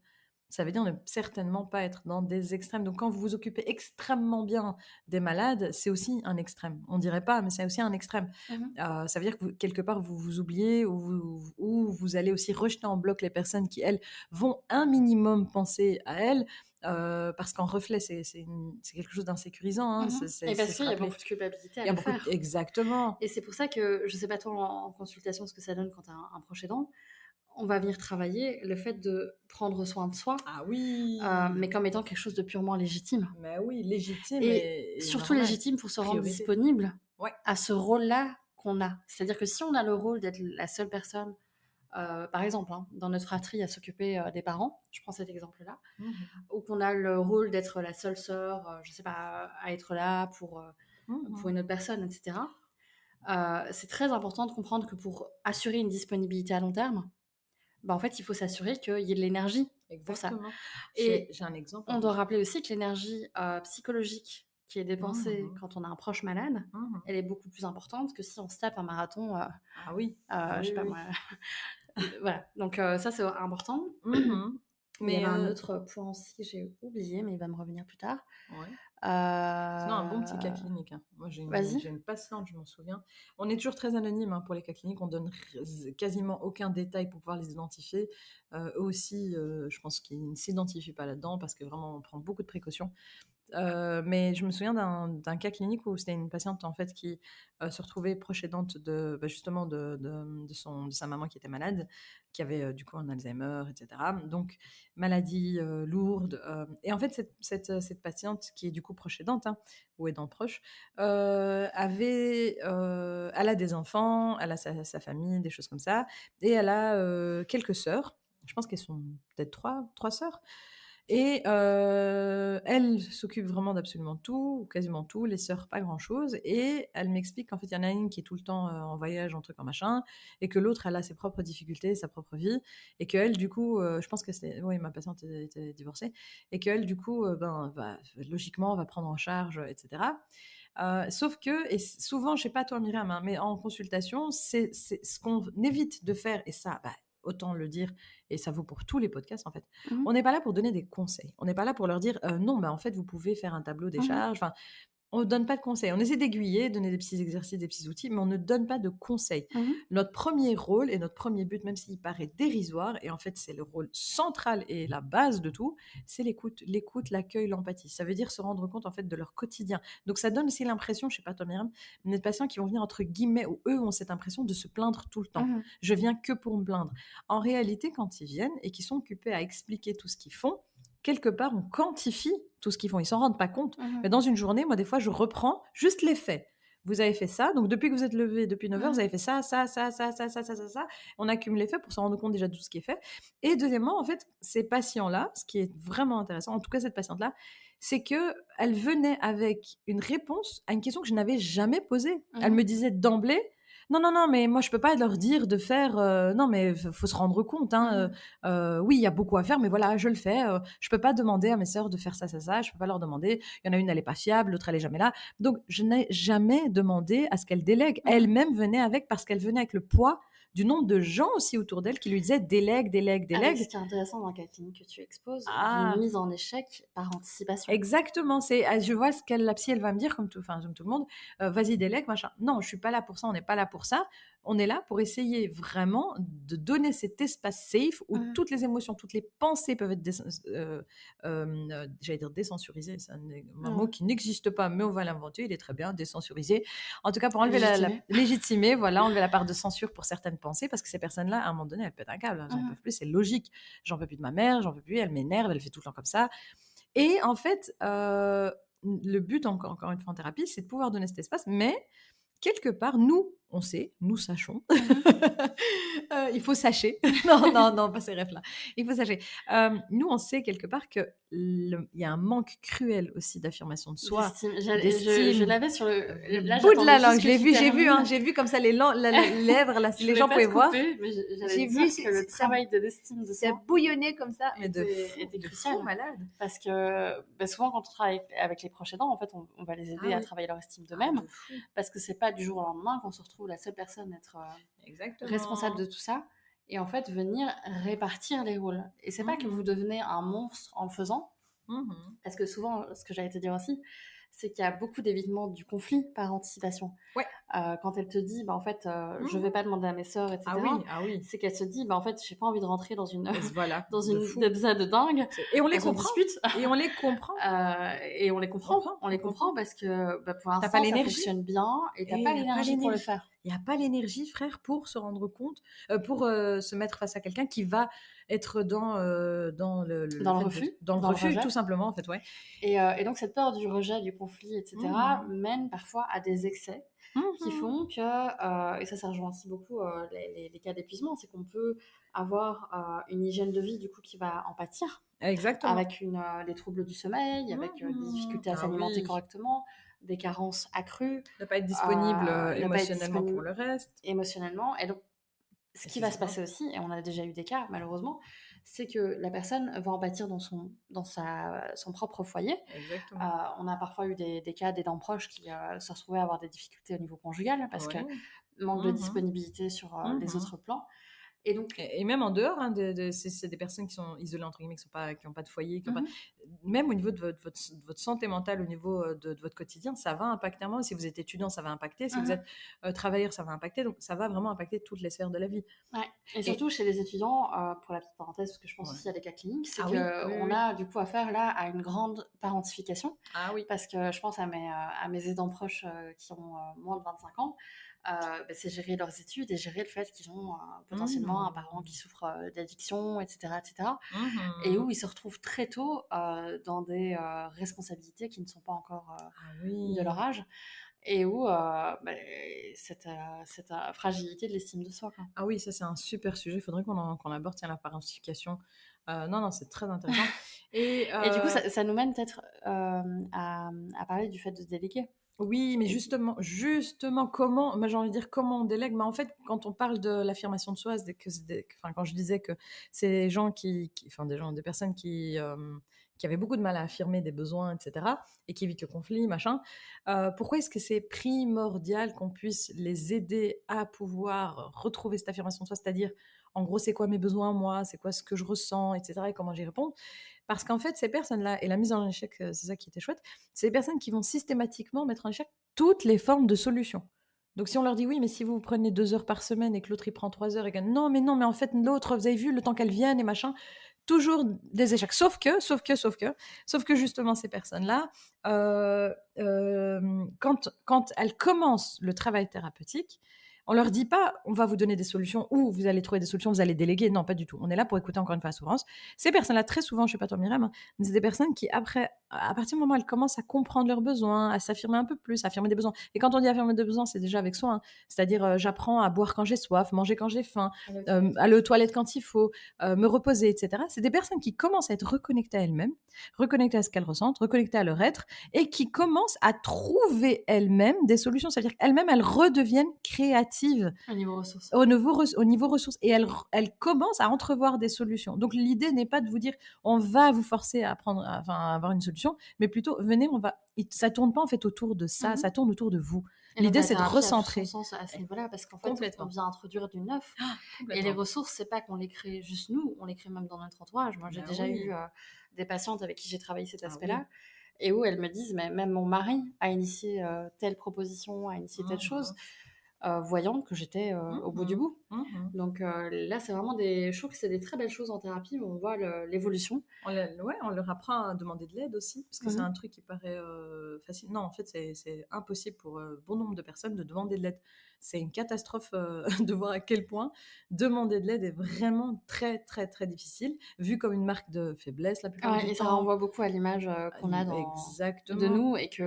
[SPEAKER 3] Ça veut dire ne certainement pas être dans des extrêmes. Donc quand vous vous occupez extrêmement bien des malades, c'est aussi un extrême. On dirait pas, mais c'est aussi un extrême.
[SPEAKER 1] Mmh.
[SPEAKER 3] Ça veut dire que quelque part, vous vous oubliez ou vous allez aussi rejeter en bloc les personnes qui, elles, vont un minimum penser à elles. Parce qu'en reflet, c'est quelque chose d'insécurisant, hein,
[SPEAKER 1] Mmh. Et
[SPEAKER 3] c'est
[SPEAKER 1] parce
[SPEAKER 3] se
[SPEAKER 1] qu'il y a
[SPEAKER 3] rappeler.
[SPEAKER 1] beaucoup de culpabilité à
[SPEAKER 3] Il y a
[SPEAKER 1] le
[SPEAKER 3] beaucoup
[SPEAKER 1] faire.
[SPEAKER 3] exactement.
[SPEAKER 1] Et c'est pour ça que, je sais pas toi en consultation ce que ça donne quand tu as un proche aidant, on va venir travailler le fait de prendre soin de soi,
[SPEAKER 3] Ah oui!
[SPEAKER 1] mais comme étant quelque chose de purement légitime
[SPEAKER 3] Mais oui, légitime
[SPEAKER 1] et
[SPEAKER 3] et
[SPEAKER 1] surtout
[SPEAKER 3] normal.
[SPEAKER 1] légitime pour se rendre
[SPEAKER 3] Priorité.
[SPEAKER 1] disponible
[SPEAKER 3] Ouais.
[SPEAKER 1] à ce rôle-là qu'on a. C'est-à-dire que si on a le rôle d'être la seule personne, par exemple, hein, dans notre fratrie à s'occuper, des parents, je prends cet exemple-là,
[SPEAKER 3] Mmh mh.
[SPEAKER 1] ou qu'on a le rôle d'être la seule sœur, je sais pas, à être là pour
[SPEAKER 3] Mmh.
[SPEAKER 1] une autre personne et cetera. C'est très important de comprendre que pour assurer une disponibilité à long terme, bah, en fait, il faut s'assurer qu'il y ait de l'énergie pour ça.
[SPEAKER 3] Exactement.
[SPEAKER 1] Et
[SPEAKER 3] J'ai un exemple en
[SPEAKER 1] on doit
[SPEAKER 3] plus.
[SPEAKER 1] rappeler aussi que l'énergie, psychologique qui est
[SPEAKER 3] Mmh
[SPEAKER 1] dépensée
[SPEAKER 3] mh.
[SPEAKER 1] quand on a un proche malade,
[SPEAKER 3] Mmh.
[SPEAKER 1] elle est beaucoup plus importante que si on se tape un marathon,
[SPEAKER 3] Ah oui. Ah
[SPEAKER 1] je
[SPEAKER 3] oui,
[SPEAKER 1] sais
[SPEAKER 3] oui,
[SPEAKER 1] pas
[SPEAKER 3] oui.
[SPEAKER 1] moi, voilà. Donc ça, c'est important.
[SPEAKER 3] Mmh.
[SPEAKER 1] Il y avait
[SPEAKER 3] Mais
[SPEAKER 1] un autre point aussi que j'ai oublié, mais il va me revenir plus tard.
[SPEAKER 3] ouais. Sinon, un bon petit cas
[SPEAKER 1] Heu,
[SPEAKER 3] clinique, hein. Moi,
[SPEAKER 1] Vas-y.
[SPEAKER 3] j'ai une patiente, je m'en souviens. On est toujours très anonyme, hein, pour les cas cliniques. On donne quasiment aucun détail pour pouvoir les identifier. Eux aussi, je pense qu'ils ne s'identifient pas là-dedans parce que vraiment, on prend beaucoup de précautions. Mais je me souviens d'un cas clinique où c'était une patiente en fait qui, se retrouvait proche aidante de, bah, justement de sa maman qui était malade, qui avait, du coup un Alzheimer et cetera. Donc maladie, lourde, et en fait cette patiente qui est du coup proche aidante, hein, ou aidant proche, elle a des enfants, elle a sa famille, des choses comme ça et elle a, quelques sœurs. Je pense qu'elles sont peut-être trois sœurs et elle s'occupe vraiment d'absolument tout, ou quasiment tout, les sœurs pas grand-chose et elle m'explique qu'en fait, il y en a une qui est tout le temps, en voyage, en truc, en machin et que l'autre, elle a ses propres difficultés, sa propre vie et qu'elle, du coup, je pense que c'était oui, ma patiente était divorcée et qu'elle, du coup, ben, va logiquement, va prendre en charge, et cetera. Sauf que et souvent, je sais pas toi Myriam, hein, mais en consultation, c'est ce qu'on évite de faire et ça, bah, autant le dire et ça vaut pour tous les podcasts, en fait.
[SPEAKER 1] Mmh
[SPEAKER 3] On n'est pas là pour donner des conseils. On n'est pas là pour leur dire: «Non, bah, en fait, vous pouvez faire un tableau des
[SPEAKER 1] mh.
[SPEAKER 3] charges». Enfin, on ne donne pas de conseils. On essaie d'aiguiller, donner des petits exercices, des petits outils, mais on ne donne pas de conseils.
[SPEAKER 1] Mmh.
[SPEAKER 3] Notre premier rôle et notre premier but, même s'il paraît dérisoire, et en fait c'est le rôle central et la base de tout, c'est l'écoute. L'écoute, l'accueil, l'empathie. Ça veut dire se rendre compte en fait de leur quotidien. Donc ça donne aussi l'impression, je sais pas toi Myriam, mais des patients qui vont venir entre guillemets, où eux ont cette impression de se plaindre tout le temps.
[SPEAKER 1] Mmh.
[SPEAKER 3] Je viens que pour me plaindre. En réalité, quand ils viennent et qu'ils sont occupés à expliquer tout ce qu'ils font, quelque part, on quantifie tout ce qu'ils font. Ils s'en rendent pas compte. Mais
[SPEAKER 1] Mmh.
[SPEAKER 3] dans une journée, moi, des fois, je reprends juste les faits. Vous avez fait ça, donc depuis que vous êtes levé, depuis 9 heures, vous
[SPEAKER 1] Mmh.
[SPEAKER 3] avez fait ça, ça, ça, ça, ça, ça, ça, ça, ça. On accumule les faits pour se rendre compte déjà de tout ce qui est fait. Et deuxièmement, en fait, ces patients-là, ce qui est vraiment intéressant, en tout cas cette patiente-là, c'est que elle venait avec une réponse à une question que je n'avais jamais posée. Elle
[SPEAKER 1] Mmh.
[SPEAKER 3] me disait d'emblée, non, non, non, mais moi je peux pas leur dire de faire. Non, mais faut se rendre compte. Hein,
[SPEAKER 1] Mmh.
[SPEAKER 3] oui, il y a beaucoup à faire, mais voilà, je le fais. Je peux pas demander à mes sœurs de faire ça, ça, ça. Je peux pas leur demander. Il y en a une, elle est pas fiable, l'autre, elle est jamais là. Donc, je n'ai jamais demandé à ce qu'elle délègue.
[SPEAKER 1] Mmh.
[SPEAKER 3] Elle-même venait avec, parce qu'elle venait avec le poids du nombre de gens aussi autour d'elle qui lui disaient délègue, délègue,
[SPEAKER 1] Avec ce
[SPEAKER 3] délègue.
[SPEAKER 1] qui est intéressant dans le cas clinique que tu exposes, d'une
[SPEAKER 3] Ah,
[SPEAKER 1] mise en échec par anticipation.
[SPEAKER 3] exactement, c'est je vois ce qu'elle la psy, elle va me dire comme tout enfin, comme tout le monde, «Vas-y délègue, machin». Non, je suis pas là pour ça, on n'est pas là pour ça. On est là pour essayer vraiment de donner cet espace safe où
[SPEAKER 1] Mmh.
[SPEAKER 3] toutes les émotions, toutes les pensées peuvent être j'allais dire désensurisées, c'est un mot
[SPEAKER 1] Ouais.
[SPEAKER 3] qui n'existe pas, mais on va l'inventer, il est très bien, désensurisé. En tout cas, pour enlever la
[SPEAKER 1] Légitimé.
[SPEAKER 3] légitimer, voilà, enlever la part de censure pour certaines pensées parce que ces personnes-là, à un moment donné, elles pètent un câble, elles en
[SPEAKER 1] Mmh.
[SPEAKER 3] peuvent plus, c'est logique. J'en peux plus de ma mère, j'en peux plus, elle m'énerve, elle fait tout le temps comme ça. Et en fait, le but encore une fois en thérapie, c'est de pouvoir donner cet espace, mais quelque part, nous, on sait, nous sachons.
[SPEAKER 1] Mmh.
[SPEAKER 3] Il faut sacher. Non, non, non, pas ces rêves-là. Il faut sacher. Nous, on sait quelque part que il y a un manque cruel aussi d'affirmation de soi,
[SPEAKER 1] D'estime. Je
[SPEAKER 3] d'estime.
[SPEAKER 1] l'avais sur le là,
[SPEAKER 3] Bout de
[SPEAKER 1] j'attendais
[SPEAKER 3] la
[SPEAKER 1] juste
[SPEAKER 3] langue,
[SPEAKER 1] que tu
[SPEAKER 3] j'ai vu, hein,
[SPEAKER 1] termines.
[SPEAKER 3] j'ai vu comme ça les lèvres, là, si
[SPEAKER 1] Je
[SPEAKER 3] les
[SPEAKER 1] voulais
[SPEAKER 3] gens
[SPEAKER 1] pas
[SPEAKER 3] pouvaient
[SPEAKER 1] te
[SPEAKER 3] voir.
[SPEAKER 1] couper, mais j'allais
[SPEAKER 3] J'ai
[SPEAKER 1] dire
[SPEAKER 3] vu,
[SPEAKER 1] que le travail de l'estime de
[SPEAKER 3] ça
[SPEAKER 1] soi
[SPEAKER 3] bouillonnait comme ça, mais
[SPEAKER 1] était
[SPEAKER 3] de fou
[SPEAKER 1] crucial.
[SPEAKER 3] malade.
[SPEAKER 1] Parce que, bah, souvent quand on travaille avec les proches aidants, en fait, on va les
[SPEAKER 3] Ah
[SPEAKER 1] aider à
[SPEAKER 3] oui,
[SPEAKER 1] travailler leur estime
[SPEAKER 3] ah
[SPEAKER 1] d'eux-mêmes,
[SPEAKER 3] de fou.
[SPEAKER 1] parce que c'est pas du jour au lendemain qu'on se retrouve la seule personne à être, responsable de
[SPEAKER 3] Exactement.
[SPEAKER 1] tout ça et en fait venir répartir les rôles. Et c'est pas que vous
[SPEAKER 3] Mmh.
[SPEAKER 1] devenez un monstre en le faisant,
[SPEAKER 3] Mmh.
[SPEAKER 1] parce que souvent, ce que j'allais te dire aussi, c'est qu'il y a beaucoup d'évitement du conflit par anticipation.
[SPEAKER 3] Ouais.
[SPEAKER 1] Quand elle te dit, bah, en fait, je vais
[SPEAKER 3] Mmh.
[SPEAKER 1] pas demander à mes sœurs,
[SPEAKER 3] Ah
[SPEAKER 1] etc.,
[SPEAKER 3] oui, ah oui.
[SPEAKER 1] c'est qu'elle se dit, bah, en fait, j'ai pas envie de rentrer dans une,
[SPEAKER 3] Voilà,
[SPEAKER 1] dans
[SPEAKER 3] de
[SPEAKER 1] une
[SPEAKER 3] fou.
[SPEAKER 1] de dingue,
[SPEAKER 3] Et on les
[SPEAKER 1] dans une
[SPEAKER 3] comprend,
[SPEAKER 1] dispute.
[SPEAKER 3] et on les comprend.
[SPEAKER 1] Et on les
[SPEAKER 3] On
[SPEAKER 1] comprend.
[SPEAKER 3] comprend,
[SPEAKER 1] On
[SPEAKER 3] on
[SPEAKER 1] les comprend
[SPEAKER 3] comprend.
[SPEAKER 1] parce que bah, pour
[SPEAKER 3] Tu pas
[SPEAKER 1] l'instant, ça
[SPEAKER 3] l'énergie.
[SPEAKER 1] fonctionne bien et
[SPEAKER 3] Et
[SPEAKER 1] t'as pas l'énergie pour le faire.
[SPEAKER 3] il y a pas l'énergie, frère, pour se rendre compte, pour, se mettre face à quelqu'un qui va être dans le
[SPEAKER 1] Dans le
[SPEAKER 3] fait de
[SPEAKER 1] refus,
[SPEAKER 3] dans le
[SPEAKER 1] dans le
[SPEAKER 3] refus, tout
[SPEAKER 1] rejet.
[SPEAKER 3] simplement, en fait, ouais.
[SPEAKER 1] Et donc cette peur du rejet, du conflit, etc.,
[SPEAKER 3] Mmh.
[SPEAKER 1] mène parfois à des excès qui
[SPEAKER 3] Mmh.
[SPEAKER 1] font que, et ça rejoint aussi beaucoup les cas d'épuisement, c'est qu'on peut avoir une hygiène de vie du coup qui va en pâtir,
[SPEAKER 3] Exactement.
[SPEAKER 1] avec des troubles du sommeil, avec des
[SPEAKER 3] Mmh.
[SPEAKER 1] difficultés à
[SPEAKER 3] Ah
[SPEAKER 1] s'alimenter
[SPEAKER 3] oui,
[SPEAKER 1] correctement, des carences accrues,
[SPEAKER 3] ne pas être disponible,
[SPEAKER 1] ne pas être
[SPEAKER 3] émotionnellement pour
[SPEAKER 1] disponible
[SPEAKER 3] le reste,
[SPEAKER 1] émotionnellement. Et donc ce
[SPEAKER 3] et
[SPEAKER 1] qui va se
[SPEAKER 3] physiquement.
[SPEAKER 1] passer aussi, et on a déjà eu des cas malheureusement, c'est que la personne va en pâtir dans son propre foyer.
[SPEAKER 3] Exactement.
[SPEAKER 1] On a parfois eu des cas d'aidants proches qui se retrouvaient à avoir des difficultés au niveau conjugal parce que
[SPEAKER 3] Ouais.
[SPEAKER 1] manque de
[SPEAKER 3] Mmh.
[SPEAKER 1] disponibilité sur les
[SPEAKER 3] Mmh.
[SPEAKER 1] autres plans. Et donc,
[SPEAKER 3] Et même en dehors, hein, c'est des personnes qui sont isolées, entre guillemets, qui ont pas de foyer, qui ont pas...
[SPEAKER 1] mhm,
[SPEAKER 3] Même au niveau de votre santé mentale, au niveau de votre quotidien, ça va impacter un moment. Si vous êtes étudiant, ça va impacter. Si vous êtes
[SPEAKER 1] mhm,
[SPEAKER 3] travailleur, ça va impacter. Donc, ça va vraiment impacter toutes les sphères de la vie.
[SPEAKER 1] ouais. Et
[SPEAKER 3] Et
[SPEAKER 1] surtout chez les étudiants, pour la petite parenthèse, parce que je pense
[SPEAKER 3] ouais.
[SPEAKER 1] aussi à des cas cliniques, c'est
[SPEAKER 3] Ah oui, oui, oui,
[SPEAKER 1] qu'on
[SPEAKER 3] oui.
[SPEAKER 1] a du coup affaire là à une grande parentification.
[SPEAKER 3] Ah oui.
[SPEAKER 1] Parce que je pense à mes aidants proches qui ont moins de 25 ans, bah, c'est gérer leurs études et gérer le fait qu'ils ont potentiellement un parent qui
[SPEAKER 3] Mhm.
[SPEAKER 1] souffre d'addiction, etc., etc. Et
[SPEAKER 3] Mhm.
[SPEAKER 1] où ils se retrouvent très tôt dans des responsabilités qui ne sont pas encore
[SPEAKER 3] Ah
[SPEAKER 1] de leur
[SPEAKER 3] oui.
[SPEAKER 1] âge et où bah, cette fragilité de l'estime de soi. Quoi.
[SPEAKER 3] Ah oui, ça c'est un super sujet. Il faudrait qu'on aborde, tiens, la parentification. Non, non, c'est très intéressant. Et
[SPEAKER 1] Et du coup, ça nous mène peut-être à parler du fait de se déléguer.
[SPEAKER 3] oui, mais
[SPEAKER 1] Et,
[SPEAKER 3] justement, comment, moi j'ai envie de dire comment on délègue. Mais en fait, quand on parle de l'affirmation de soi, enfin, quand je disais que c'est des gens enfin des personnes qui avaient beaucoup de mal à affirmer des besoins, etc., et qui évitent le conflit, machin. Pourquoi est-ce que c'est primordial qu'on puisse les aider à pouvoir retrouver cette affirmation de soi, c'est-à-dire, en gros, c'est quoi mes besoins, moi, c'est quoi ce que je ressens, etc., et comment j'y réponds. Parce qu'en fait, ces personnes-là, et la mise en échec, c'est ça qui était chouette, c'est des personnes qui vont systématiquement mettre en échec toutes les formes de solutions. Donc si on leur dit oui, mais si vous prenez 2 heures par semaine et que l'autre il prend 3 heures et que non, mais en fait l'autre, vous avez vu le temps qu'elle vienne et machin, toujours des échecs. Sauf que justement ces personnes-là, quand elles commencent le travail thérapeutique, on leur dit pas on va vous donner des solutions ou vous allez trouver des solutions, vous allez déléguer. Non, pas du tout. On est là pour écouter encore une fois la souffrance. Ces personnes-là, très souvent, je sais pas toi Myriam, hein, mais c'est des personnes qui, après, à partir du moment où elles commencent à comprendre leurs besoins, à s'affirmer un peu plus, à affirmer des besoins. Et quand on dit affirmer des besoins, c'est déjà avec soi. Hein. C'est-à-dire, j'apprends à boire quand j'ai soif, manger quand j'ai faim, aller aux toilettes quand il faut, me reposer, etc. C'est des personnes qui commencent à être reconnectées à elles-mêmes, reconnectées à ce qu'elles ressentent, reconnectées à leur être, et qui commencent à trouver elles-mêmes des solutions. C'est-à-dire qu'elles-mêmes, elles redeviennent créatives
[SPEAKER 1] au niveau ressources.
[SPEAKER 3] au niveau ressources. Et elles commencent à entrevoir des solutions. Donc l'idée n'est pas de vous dire on va vous forcer à avoir une solution, mais plutôt venez, ça tourne pas en fait autour de ça,
[SPEAKER 1] Mhm.
[SPEAKER 3] ça tourne autour de vous.
[SPEAKER 1] Et donc
[SPEAKER 3] L'idée
[SPEAKER 1] la
[SPEAKER 3] c'est de
[SPEAKER 1] thérapie a tout son
[SPEAKER 3] recentrer.
[SPEAKER 1] sens à ce niveau-là parce qu'en fait, on
[SPEAKER 3] Complètement.
[SPEAKER 1] vient introduire du neuf. Et les
[SPEAKER 3] Complètement.
[SPEAKER 1] ressources, c'est pas qu'on les crée juste nous, on les crée même dans notre entourage. Moi, j'ai
[SPEAKER 3] Ben
[SPEAKER 1] déjà eu
[SPEAKER 3] oui.
[SPEAKER 1] des patientes avec qui j'ai travaillé cet
[SPEAKER 3] Ah oui.
[SPEAKER 1] aspect-là et où elles me disent, mais même mon mari a initié telle proposition, a initié telle chose,
[SPEAKER 3] Mhm.
[SPEAKER 1] voyant que j'étais au bout du
[SPEAKER 3] Mhm.
[SPEAKER 1] bout.
[SPEAKER 3] Mhm.
[SPEAKER 1] Donc là, c'est vraiment je trouve que c'est des très belles choses en thérapie où on voit l'évolution.
[SPEAKER 3] Ouais, on leur apprend à demander de l'aide aussi, parce que c'est
[SPEAKER 1] Mhm.
[SPEAKER 3] un truc qui paraît facile. Non, en fait, c'est impossible pour bon nombre de personnes de demander de l'aide. c'est une catastrophe de voir à quel point demander de l'aide est vraiment très, très, très difficile, vu comme une marque de faiblesse la plupart
[SPEAKER 1] Ouais,
[SPEAKER 3] du
[SPEAKER 1] et ça
[SPEAKER 3] temps.
[SPEAKER 1] renvoie beaucoup à l'image, qu'on a de
[SPEAKER 3] Exactement.
[SPEAKER 1] nous et que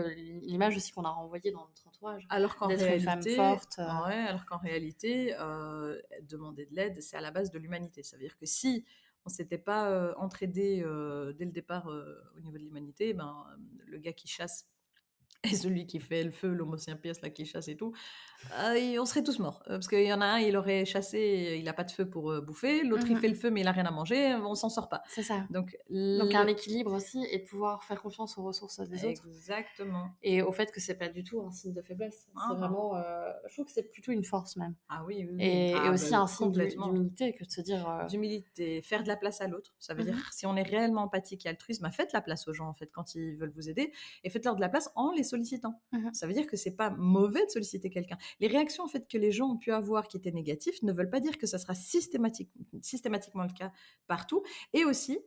[SPEAKER 1] l'image aussi qu'on a renvoyée dans notre entourage,
[SPEAKER 3] Alors qu'en
[SPEAKER 1] d'être une femme
[SPEAKER 3] réalité,
[SPEAKER 1] forte,
[SPEAKER 3] ouais, alors qu'en réalité, demander de l'aide, c'est à la base de l'humanité. Ça veut dire que si on s'était pas entraidé dès le départ au niveau de l'humanité, ben, le gars qui chasse et celui qui fait le feu, l'homo sapiens là qui chasse et tout, on serait tous morts. Parce qu'il y en a un, il aurait chassé, il n'a pas de feu pour bouffer. L'autre, il fait
[SPEAKER 1] mmh
[SPEAKER 3] le feu, mais il n'a rien à manger. On s'en sort pas.
[SPEAKER 1] c'est ça.
[SPEAKER 3] Donc,
[SPEAKER 1] Donc un équilibre aussi et de pouvoir faire confiance aux ressources des autres
[SPEAKER 3] exactement.
[SPEAKER 1] et au fait que c'est pas du tout un signe de faiblesse. C'est
[SPEAKER 3] Uhum.
[SPEAKER 1] vraiment, je trouve que c'est plutôt une force même
[SPEAKER 3] Ah oui, oui, oui.
[SPEAKER 1] et
[SPEAKER 3] Ah,
[SPEAKER 1] aussi
[SPEAKER 3] ben,
[SPEAKER 1] un signe
[SPEAKER 3] complètement.
[SPEAKER 1] d'humilité que de se dire,
[SPEAKER 3] D'humilité, faire de la place à l'autre. Ça veut dire,
[SPEAKER 1] mmh
[SPEAKER 3] si on est réellement empathique et altruiste, bah, faites la place aux gens, en fait, quand ils veulent vous aider, et faites-leur de la place en les sollicitant.
[SPEAKER 1] mh.
[SPEAKER 3] Ça veut dire que c'est pas mauvais de solliciter quelqu'un. Les réactions, en fait, que les gens ont pu avoir qui étaient négatives ne veulent pas dire que ça sera systématiquement le cas partout. Et aussi,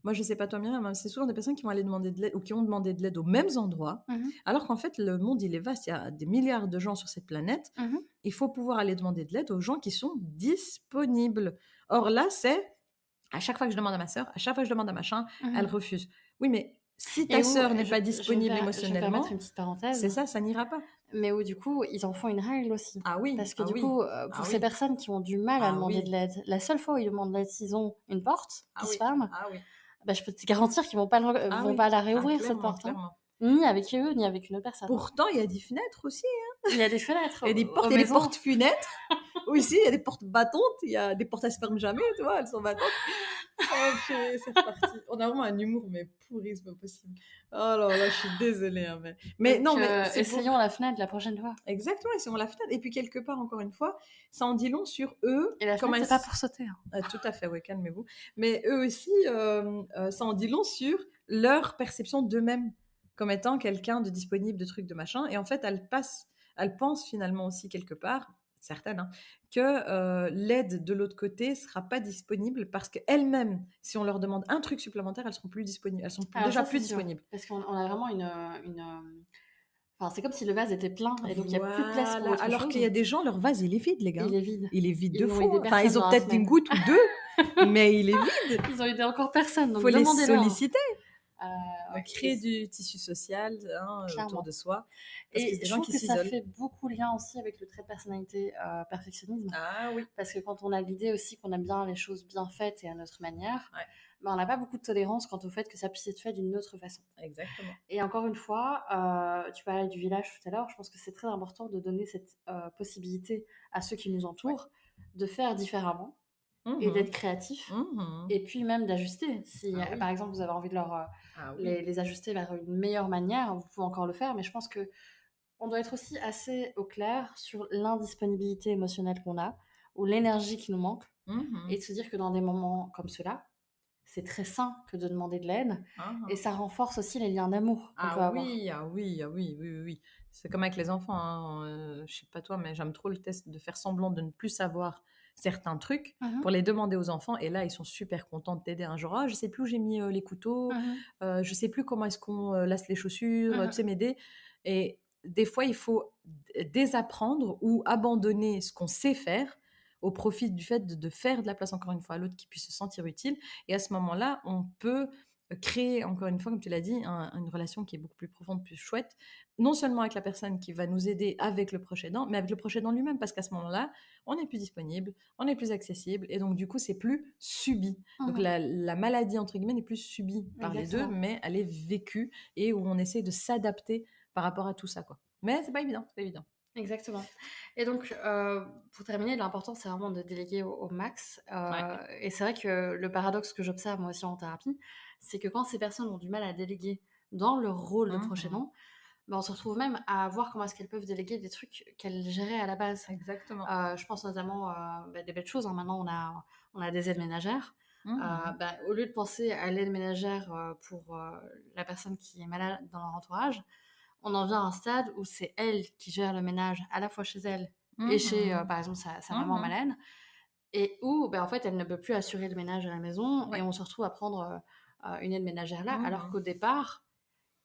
[SPEAKER 3] moi, je sais pas toi, Myriam, mais c'est souvent des personnes qui vont aller demander de l'aide ou qui ont demandé de l'aide aux mêmes endroits,
[SPEAKER 1] Mmh
[SPEAKER 3] alors qu'en fait, le monde, il est vaste. Il y a des milliards de gens sur cette planète.
[SPEAKER 1] mh.
[SPEAKER 3] Il faut pouvoir aller demander de l'aide aux gens qui sont disponibles. Or là, c'est à chaque fois que je demande à ma sœur, à chaque fois que je demande à machin, elle
[SPEAKER 1] Mmh
[SPEAKER 3] refuse. Oui, mais si ta
[SPEAKER 1] et où
[SPEAKER 3] sœur n'est pas
[SPEAKER 1] je
[SPEAKER 3] disponible
[SPEAKER 1] vais me permettre une
[SPEAKER 3] émotionnellement,
[SPEAKER 1] petite parenthèse,
[SPEAKER 3] c'est ça, ça n'ira pas.
[SPEAKER 1] mais où du coup, ils en font une règle aussi.
[SPEAKER 3] Ah oui,
[SPEAKER 1] Parce que
[SPEAKER 3] ah
[SPEAKER 1] du
[SPEAKER 3] oui,
[SPEAKER 1] coup,
[SPEAKER 3] ah
[SPEAKER 1] pour ces
[SPEAKER 3] oui,
[SPEAKER 1] personnes qui ont du mal à
[SPEAKER 3] ah
[SPEAKER 1] demander de
[SPEAKER 3] oui,
[SPEAKER 1] l'aide, la seule fois où ils demandent de l'aide, s'ils ont une porte
[SPEAKER 3] ah
[SPEAKER 1] qui se
[SPEAKER 3] oui,
[SPEAKER 1] ferme,
[SPEAKER 3] ah oui,
[SPEAKER 1] bah, je peux te garantir qu'ils
[SPEAKER 3] ah
[SPEAKER 1] vont
[SPEAKER 3] oui,
[SPEAKER 1] pas la
[SPEAKER 3] ah
[SPEAKER 1] réouvrir cette
[SPEAKER 3] clairement,
[SPEAKER 1] porte, hein.
[SPEAKER 3] clairement.
[SPEAKER 1] Ni avec eux, ni avec une autre personne.
[SPEAKER 3] Pourtant, il y a des fenêtres aussi.
[SPEAKER 1] Il y a des fenêtres
[SPEAKER 3] Il y a des portes,
[SPEAKER 1] aux
[SPEAKER 3] il y a des
[SPEAKER 1] maisons.
[SPEAKER 3] portes fenêtres. Oui, si, il y a des portes battantes, il y a des portes, elles se ferment jamais, tu vois, elles sont battantes. Oh purée, c'est reparti. On a vraiment un humour, mais pourri, c'est pas possible. Oh là là, je suis désolée, hein, mais
[SPEAKER 1] Donc
[SPEAKER 3] non, mais c'est pour.
[SPEAKER 1] essayons la fenêtre la prochaine fois.
[SPEAKER 3] Exactement, ils sont la fenêtre. Et puis quelque part, encore une fois, ça en dit long sur eux,
[SPEAKER 1] Et la
[SPEAKER 3] comme
[SPEAKER 1] fenêtre,
[SPEAKER 3] un.
[SPEAKER 1] c'est pas pour sauter, hein.
[SPEAKER 3] Tout à fait, ouais, calmez-vous. Mais eux aussi, ça en dit long sur leur perception d'eux-mêmes comme étant quelqu'un de disponible, de trucs, de machin. Et en fait, elles pensent finalement aussi quelque part, certaines, hein, que l'aide de l'autre côté sera pas disponible parce qu'elles-mêmes, si on leur demande un truc supplémentaire, elles seront plus disponibles. Elles sont
[SPEAKER 1] Alors
[SPEAKER 3] déjà
[SPEAKER 1] ça, c'est
[SPEAKER 3] plus
[SPEAKER 1] sûr,
[SPEAKER 3] disponibles.
[SPEAKER 1] parce qu'on a vraiment enfin, c'est comme si le vase était plein et donc il y a plus de place pour
[SPEAKER 3] Voilà.
[SPEAKER 1] autre
[SPEAKER 3] Alors qu'il y
[SPEAKER 1] chose
[SPEAKER 3] a des gens, leur vase, il est vide, les
[SPEAKER 1] et
[SPEAKER 3] gars.
[SPEAKER 1] il est vide.
[SPEAKER 3] Il est vide de
[SPEAKER 1] Ils ont
[SPEAKER 3] fou.
[SPEAKER 1] aidé
[SPEAKER 3] Enfin,
[SPEAKER 1] personne
[SPEAKER 3] ils ont
[SPEAKER 1] dans la
[SPEAKER 3] peut-être une
[SPEAKER 1] semaine.
[SPEAKER 3] goutte ou deux, mais il est vide.
[SPEAKER 1] Ils ont aidé encore personne, donc
[SPEAKER 3] Faut les
[SPEAKER 1] demandez-leur, hein.
[SPEAKER 3] solliciter.
[SPEAKER 1] Ouais et
[SPEAKER 3] Créer du tissu social autour
[SPEAKER 1] clairement
[SPEAKER 3] de soi, parce que c'est
[SPEAKER 1] et
[SPEAKER 3] des
[SPEAKER 1] je
[SPEAKER 3] gens
[SPEAKER 1] trouve
[SPEAKER 3] qui
[SPEAKER 1] que ça
[SPEAKER 3] s'isolent.
[SPEAKER 1] fait beaucoup lien aussi avec le trait de personnalité, perfectionnisme.
[SPEAKER 3] Ah oui,
[SPEAKER 1] Parce que quand on a l'idée aussi qu'on aime bien les choses bien faites et à notre manière,
[SPEAKER 3] ouais,
[SPEAKER 1] bah, on n'a pas beaucoup de tolérance quant au fait que ça puisse être fait d'une autre façon.
[SPEAKER 3] exactement.
[SPEAKER 1] Et encore une fois, tu parlais du village tout à l'heure, je pense que c'est très important de donner cette possibilité à ceux qui nous
[SPEAKER 3] Ouais.
[SPEAKER 1] entourent de faire différemment et
[SPEAKER 3] Mhm,
[SPEAKER 1] d'être créatifs
[SPEAKER 3] mhm.
[SPEAKER 1] et puis même d'ajuster. Si
[SPEAKER 3] Ah oui,
[SPEAKER 1] par exemple vous avez envie de
[SPEAKER 3] ah oui.
[SPEAKER 1] les ajuster vers une meilleure manière, vous pouvez encore le faire, mais je pense que on doit être aussi assez au clair sur l'indisponibilité émotionnelle qu'on a ou l'énergie qui nous manque et
[SPEAKER 3] Mhm,
[SPEAKER 1] de se dire que dans des moments comme cela, c'est très sain que de demander de l'aide et
[SPEAKER 3] mhm.
[SPEAKER 1] ça renforce aussi les liens d'amour qu'on
[SPEAKER 3] Ah
[SPEAKER 1] peut avoir.
[SPEAKER 3] oui, ah oui, ah oui, oui, oui, oui. C'est comme avec les enfants, hein, je sais pas toi, mais j'aime trop le test de faire semblant de ne plus savoir certains trucs
[SPEAKER 1] Mmh
[SPEAKER 3] pour les demander aux enfants. Et là, ils sont super contents de t'aider. Un genre, ah, je sais plus où j'ai mis les couteaux,
[SPEAKER 1] mh.
[SPEAKER 3] je sais plus comment est-ce qu'on lasse les chaussures, tu sais
[SPEAKER 1] Mmh
[SPEAKER 3] m'aider. Et des fois, il faut désapprendre ou abandonner ce qu'on sait faire au profit du fait de faire de la place encore une fois à l'autre qui puisse se sentir utile. Et à ce moment-là, on peut créer, encore une fois, comme tu l'as dit, une relation qui est beaucoup plus profonde, plus chouette, non seulement avec la personne qui va nous aider avec le proche aidant, mais avec le proche aidant lui-même, parce qu'à ce moment-là, on est plus disponible, on est plus accessible, et donc du coup, c'est plus subi. Donc
[SPEAKER 1] Mmh
[SPEAKER 3] la maladie, entre guillemets, n'est plus subie par les deux,
[SPEAKER 1] Exactement,
[SPEAKER 3] mais elle est vécue, et où on essaie de s'adapter par rapport à tout ça, quoi. Mais c'est pas évident, c'est pas évident.
[SPEAKER 1] exactement et donc pour terminer, l'important, c'est vraiment de déléguer au max,
[SPEAKER 3] Ouais.
[SPEAKER 1] et c'est vrai que le paradoxe que j'observe moi aussi en thérapie, c'est que quand ces personnes ont du mal à déléguer dans leur rôle de proche
[SPEAKER 3] Mhm.
[SPEAKER 1] aidant, bah, on se retrouve même à voir comment est-ce qu'elles peuvent déléguer des trucs qu'elles géraient à la base.
[SPEAKER 3] Exactement.
[SPEAKER 1] Je pense notamment, bah, des belles choses, hein. Maintenant on a des aides ménagères.
[SPEAKER 3] Mhm.
[SPEAKER 1] Bah, au lieu de penser à l'aide ménagère, pour, la personne qui est malade dans leur entourage, on en vient à un stade où c'est elle qui gère le ménage à la fois chez elle et chez,
[SPEAKER 3] Mhm.
[SPEAKER 1] par exemple, sa maman
[SPEAKER 3] Mhm.
[SPEAKER 1] malade et où, bah, en fait, elle ne peut plus assurer le ménage à la maison et
[SPEAKER 3] Ouais.
[SPEAKER 1] on se retrouve à prendre, une aide ménagère là, alors
[SPEAKER 3] Mhm.
[SPEAKER 1] qu'au départ,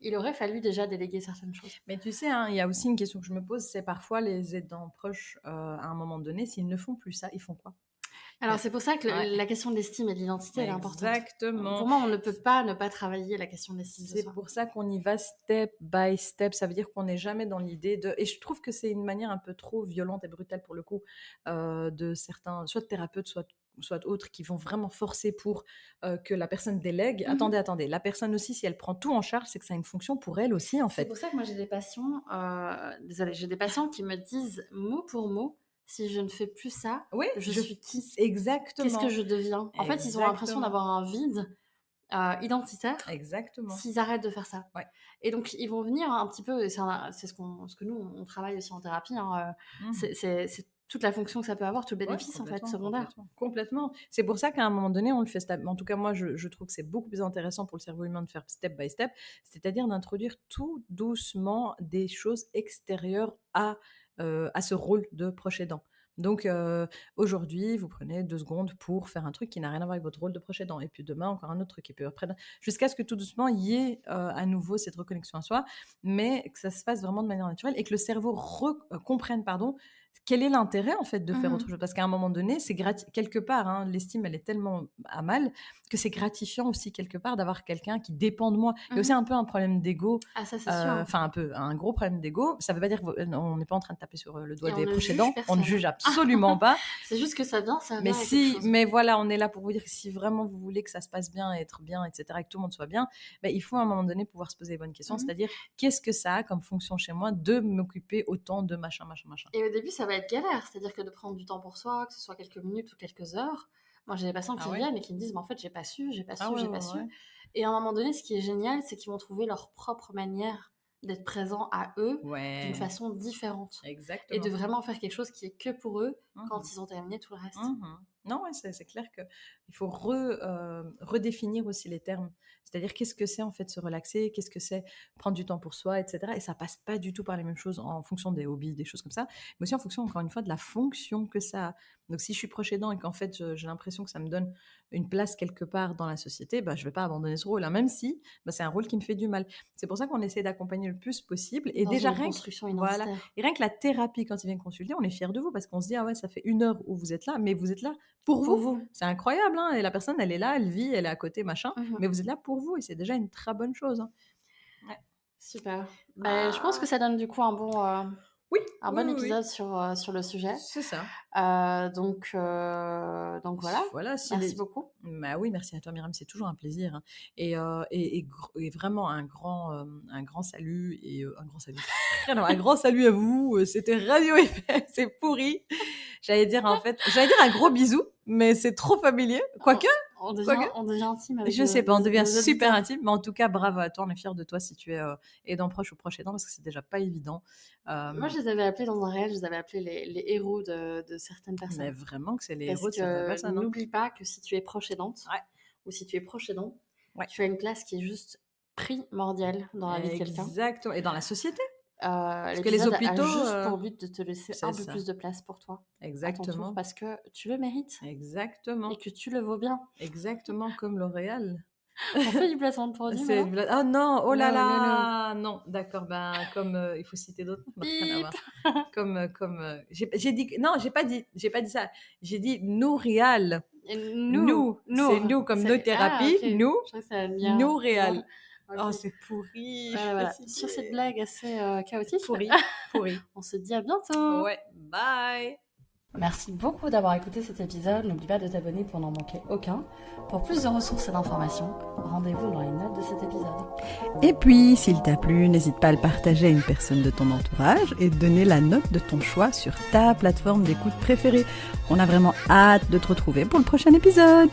[SPEAKER 1] il aurait fallu déjà déléguer certaines choses.
[SPEAKER 3] Mais tu sais, hein, il y a aussi une question que je me pose, c'est parfois les aidants proches, à un moment donné, s'ils ne font plus ça, ils font quoi?
[SPEAKER 1] Alors c'est pour ça que
[SPEAKER 3] Ouais.
[SPEAKER 1] la question de l'estime et de l'identité, elle est importante.
[SPEAKER 3] Exactement.
[SPEAKER 1] Pour moi, on ne peut pas ne pas travailler la question de l'estime de
[SPEAKER 3] C'est
[SPEAKER 1] soi.
[SPEAKER 3] pour ça qu'on y va step by step. Ça veut dire qu'on n'est jamais dans l'idée de... Et je trouve que c'est une manière un peu trop violente et brutale pour le coup de certains, soit de thérapeutes, soit autres, qui vont vraiment forcer pour que la personne délègue. Attendez. La personne aussi, si elle prend tout en charge, c'est que ça a une fonction pour elle aussi, en
[SPEAKER 1] C'est
[SPEAKER 3] fait.
[SPEAKER 1] pour ça que moi j'ai des patients, j'ai des patients qui me disent mot pour mot, si je ne fais plus ça,
[SPEAKER 3] Oui,
[SPEAKER 1] je suis qui?
[SPEAKER 3] Exactement.
[SPEAKER 1] Qu'est-ce que je deviens? En fait, ils ont l'impression
[SPEAKER 3] Exactement.
[SPEAKER 1] d'avoir un vide identitaire
[SPEAKER 3] Exactement.
[SPEAKER 1] s'ils arrêtent de faire ça.
[SPEAKER 3] Ouais.
[SPEAKER 1] Et donc, ils vont venir un petit peu, et c'est ce que nous, on travaille aussi en thérapie, hein, c'est toute la fonction que ça peut avoir, tout le bénéfice en fait, secondaire.
[SPEAKER 3] Complètement. C'est pour ça qu'à un moment donné, on le fait step. En tout cas, moi, je trouve que c'est beaucoup plus intéressant pour le cerveau humain de faire step by step, c'est-à-dire d'introduire tout doucement des choses extérieures à ce rôle de proche aidant. Donc aujourd'hui, vous prenez 2 secondes pour faire un truc qui n'a rien à voir avec votre rôle de proche aidant. Et puis demain, encore un autre truc. Et puis après, jusqu'à ce que tout doucement, il y ait à nouveau cette reconnexion à soi, mais que ça se fasse vraiment de manière naturelle et que le cerveau comprenne, quel est l'intérêt en fait de faire autre chose. Parce qu'à un moment donné, c'est quelque part, hein, l'estime, elle est tellement à mal que c'est gratifiant aussi quelque part d'avoir quelqu'un qui dépend de moi. Il y a aussi un peu un problème d'ego.
[SPEAKER 1] Ah ça, c'est sûr.
[SPEAKER 3] Enfin, un gros problème d'ego. Ça veut pas dire qu'on n'est pas en train de taper sur le doigt
[SPEAKER 1] Et
[SPEAKER 3] des
[SPEAKER 1] on ne
[SPEAKER 3] proches
[SPEAKER 1] juge
[SPEAKER 3] aidants. On
[SPEAKER 1] personne.
[SPEAKER 3] ne juge absolument pas.
[SPEAKER 1] C'est juste que ça vient
[SPEAKER 3] Mais
[SPEAKER 1] avec quelque chose.
[SPEAKER 3] mais voilà, on est là pour vous dire que si vraiment vous voulez que ça se passe bien, être bien, etc., et que tout le monde soit bien, ben, il faut à un moment donné pouvoir se poser les bonnes questions. C'est-à-dire, qu'est-ce que ça a comme fonction chez moi de m'occuper autant de machin.
[SPEAKER 1] Et au début, ça va être galère. C'est-à-dire que de prendre du temps pour soi, que ce soit quelques minutes ou quelques heures. Moi, j'ai des patients qui viennent et qui me disent, mais en fait, j'ai pas su. Et à un moment donné, ce qui est génial, c'est qu'ils vont trouver leur propre manière d'être présents à eux d'une façon différente.
[SPEAKER 3] Exactement.
[SPEAKER 1] Et de vraiment faire quelque chose qui est que pour eux quand ils ont terminé tout le reste.
[SPEAKER 3] Non, c'est clair qu'il faut redéfinir aussi les termes. C'est-à-dire, qu'est-ce que c'est en fait se relaxer, qu'est-ce que c'est prendre du temps pour soi, etc. Et ça passe pas du tout par les mêmes choses en fonction des hobbies, des choses comme ça, mais aussi en fonction, encore une fois, de la fonction que ça a. Donc, si je suis proche aidant et qu'en fait, j'ai l'impression que ça me donne une place quelque part dans la société, je vais pas abandonner ce rôle, hein, même si c'est un rôle qui me fait du mal. C'est pour ça qu'on essaie d'accompagner le plus possible. Et
[SPEAKER 1] dans
[SPEAKER 3] déjà,
[SPEAKER 1] une construction identitaire.
[SPEAKER 3] Voilà. Et rien que la thérapie, quand ils viennent consulter, on est fiers de vous parce qu'on se dit, ah ouais, ça fait 1 heure où vous êtes là, mais vous êtes là pour vous. C'est incroyable, hein, et la personne, elle est là, elle vit, elle est à côté, machin, mais vous êtes là pour vous, et c'est déjà une très bonne chose. Hein.
[SPEAKER 1] Ouais. Super. Je pense que ça donne du coup un bon, bon épisode sur le sujet.
[SPEAKER 3] C'est ça.
[SPEAKER 1] Donc voilà. Merci beaucoup.
[SPEAKER 3] Oui, merci à toi, Myriam, c'est toujours un plaisir. Hein. Et vraiment un grand salut et un grand salut. Un grand salut à vous. C'était Radio FM, c'est pourri. J'allais dire un gros bisou, mais c'est trop familier. Quoique.
[SPEAKER 1] On devient intime avec
[SPEAKER 3] je sais pas, on devient super intime, mais en tout cas, bravo à toi, on est fiers de toi si tu es aidant proche ou proche aidant, parce que c'est déjà pas évident.
[SPEAKER 1] Moi, je les avais appelés dans un réel, je les avais appelés les héros de certaines personnes.
[SPEAKER 3] Mais vraiment que c'est les héros de certaines personnes.
[SPEAKER 1] N'oublie pas que si tu es proche aidante, ou si tu es proche aidant, tu as une place qui est juste primordiale dans la vie de quelqu'un.
[SPEAKER 3] Exactement, et dans la société.
[SPEAKER 1] Parce que les hôpitaux a juste pour but de te laisser un peu plus de place pour toi.
[SPEAKER 3] Exactement.
[SPEAKER 1] Parce que tu le mérites.
[SPEAKER 3] Exactement.
[SPEAKER 1] Et que tu le vaux bien.
[SPEAKER 3] Exactement, comme L'Oréal.
[SPEAKER 1] On fait du placement de produit.
[SPEAKER 3] Oh non, oh là là, non, d'accord, comme il faut citer d'autres noms, rien à voir. Comme j'ai dit non, j'ai pas dit ça. J'ai dit Nourial. Nous, c'est nous comme nos thérapies, nous, Nourial. Okay. Oh, c'est pourri.
[SPEAKER 1] Voilà. Sur cette blague assez chaotique.
[SPEAKER 3] Pourri.
[SPEAKER 1] On se dit à bientôt.
[SPEAKER 3] Ouais, bye.
[SPEAKER 1] Merci beaucoup d'avoir écouté cet épisode. N'oublie pas de t'abonner pour n'en manquer aucun. Pour plus de ressources et d'informations, rendez-vous dans les notes de cet épisode.
[SPEAKER 2] Et puis, s'il t'a plu, n'hésite pas à le partager à une personne de ton entourage et donner la note de ton choix sur ta plateforme d'écoute préférée. On a vraiment hâte de te retrouver pour le prochain épisode.